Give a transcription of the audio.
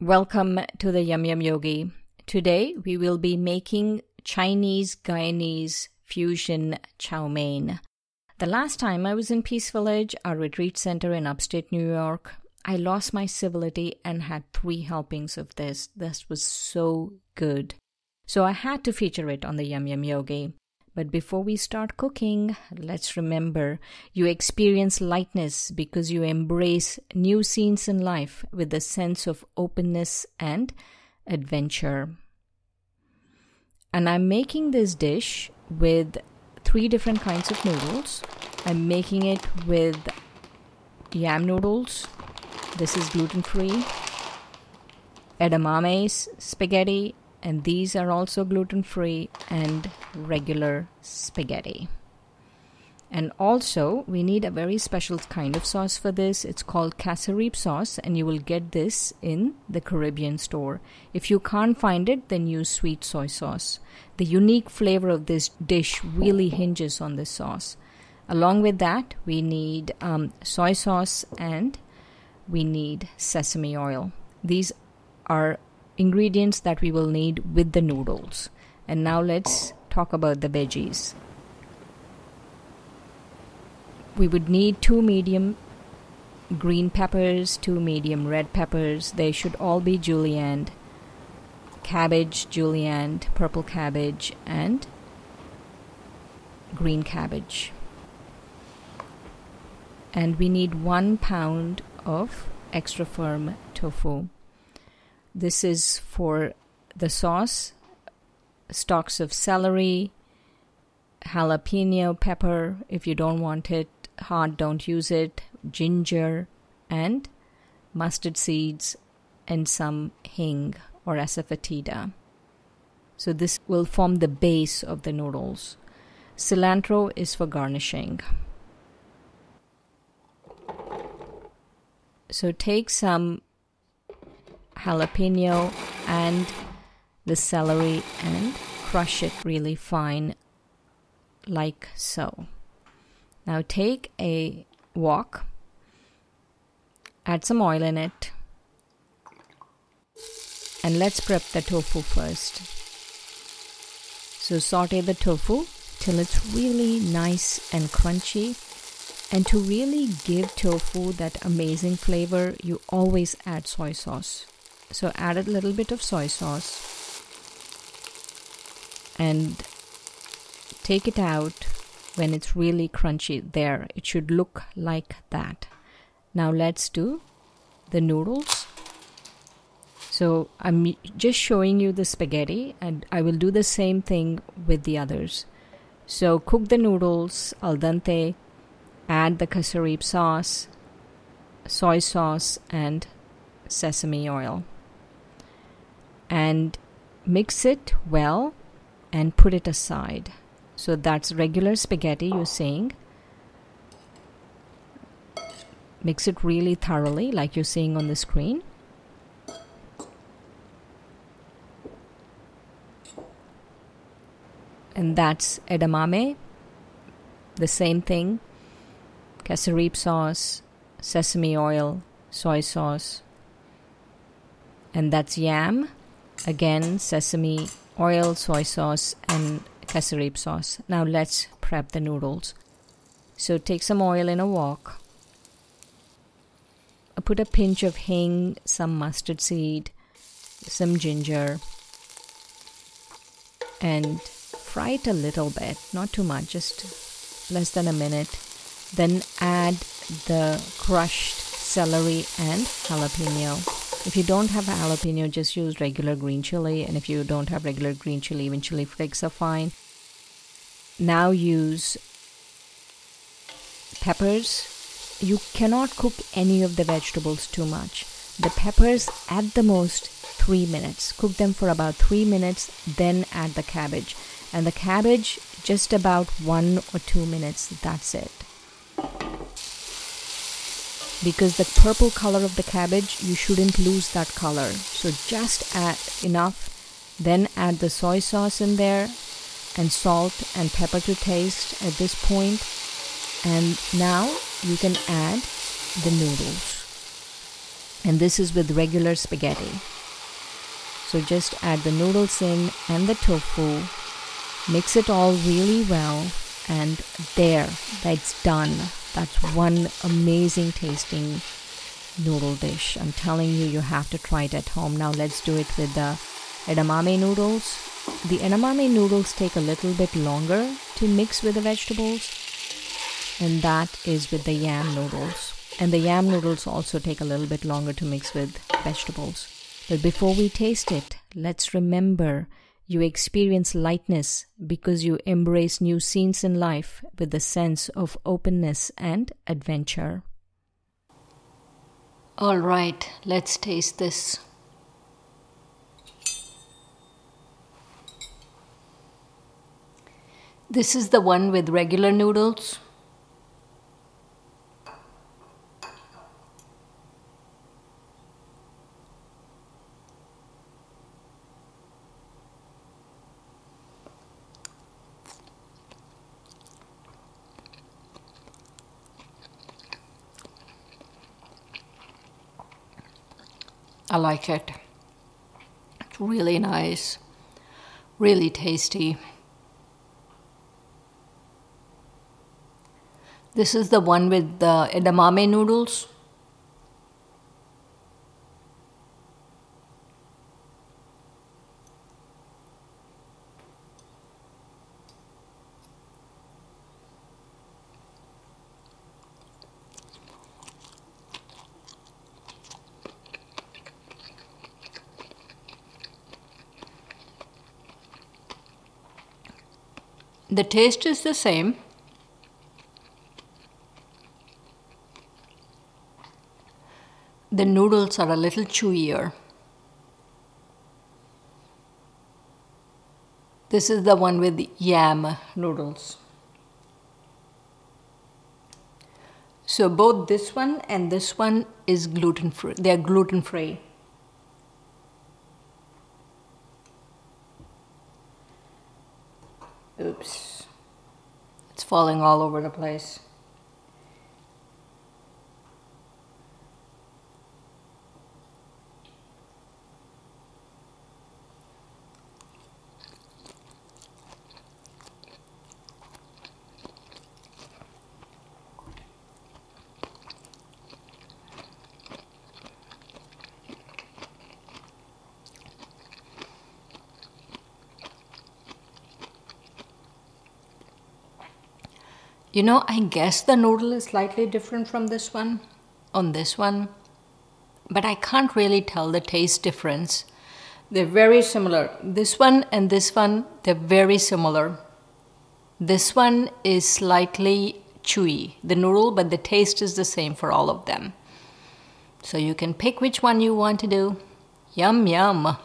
Welcome to the Yum Yum Yogi. Today we will be making Chinese Guyanese fusion chow mein. The last time I was in Peace Village, our retreat center in upstate New York, I lost my civility and had 3 helpings of this. This was so good. So I had to feature it on the Yum Yum Yogi. But before we start cooking, let's remember you experience lightness because you embrace new scenes in life with a sense of openness and adventure. And I'm making this dish with 3 different kinds of noodles. I'm making it with yam noodles. This is gluten-free. Edamame spaghetti. And these are also gluten-free and regular spaghetti. And also, we need a very special kind of sauce for this. It's called cassoulet sauce, and you will get this in the Caribbean store. If you can't find it, then use sweet soy sauce. The unique flavor of this dish really hinges on this sauce. Along with that, we need soy sauce and we need sesame oil. These are ingredients that we will need with the noodles. And now let's talk about the veggies. We would need 2 medium green peppers, 2 medium red peppers. They should all be julienne, cabbage, julienne, purple cabbage, and green cabbage. And we need 1 pound of extra firm tofu. This is for the sauce, stalks of celery, jalapeno pepper. If you don't want it hot, don't use it. Ginger and mustard seeds and some hing or asafoetida. So this will form the base of the noodles. Cilantro is for garnishing. So take some jalapeno and the celery and crush it really fine like so. Now take a wok, add some oil in it, and let's prep the tofu first. So saute the tofu till it's really nice and crunchy. And to really give tofu that amazing flavor, you always add soy sauce. So add a little bit of soy sauce and take it out when it's really crunchy. There, it should look like that. Now let's do the noodles. So I'm just showing you the spaghetti, and I will do the same thing with the others. So cook the noodles al dente, add the cassoulet sauce, soy sauce, and sesame oil. And mix it well and put it aside. So that's regular spaghetti you're seeing. Mix it really thoroughly like you're seeing on the screen. And that's edamame. The same thing. Cassoulet sauce, sesame oil, soy sauce. And that's yam. Again, sesame oil, soy sauce, and cassoulet sauce. Now let's prep the noodles. So take some oil in a wok. Put a pinch of hing, some mustard seed, some ginger, and fry it a little bit, not too much, just less than a minute. Then add the crushed celery and jalapeno. If you don't have a jalapeno, just use regular green chili. And if you don't have regular green chili, even chili flakes are fine. Now use peppers. You cannot cook any of the vegetables too much. The peppers at the most 3 minutes. Cook them for about 3 minutes, then add the cabbage. And the cabbage just about 1 or 2 minutes. That's it. Because the purple color of the cabbage, you shouldn't lose that color. So just add enough, then add the soy sauce in there and salt and pepper to taste at this point. And now you can add the noodles. And this is with regular spaghetti. So just add the noodles in and the tofu, mix it all really well, and there, that's done. That's one amazing tasting noodle dish. I'm telling you, you have to try it at home. Now let's do it with the edamame noodles. The edamame noodles take a little bit longer to mix with the vegetables, and that is with the yam noodles. And the yam noodles also take a little bit longer to mix with vegetables. But before we taste it, let's remember you experience lightness because you embrace new scenes in life with a sense of openness and adventure. All right, let's taste this. This is the one with regular noodles. I like it. It's really nice, really tasty. This is the one with the edamame noodles. The taste is the same. The noodles are a little chewier. This is the one with yam noodles. So both this one and this one is gluten-free. They're gluten-free. Oops. It's falling all over the place. You know, I guess the noodle is slightly different from this one, on this one, but I can't really tell the taste difference. They're very similar. This one and this one, they're very similar. This one is slightly chewy, the noodle, but the taste is the same for all of them. So you can pick which one you want to do. Yum, yum.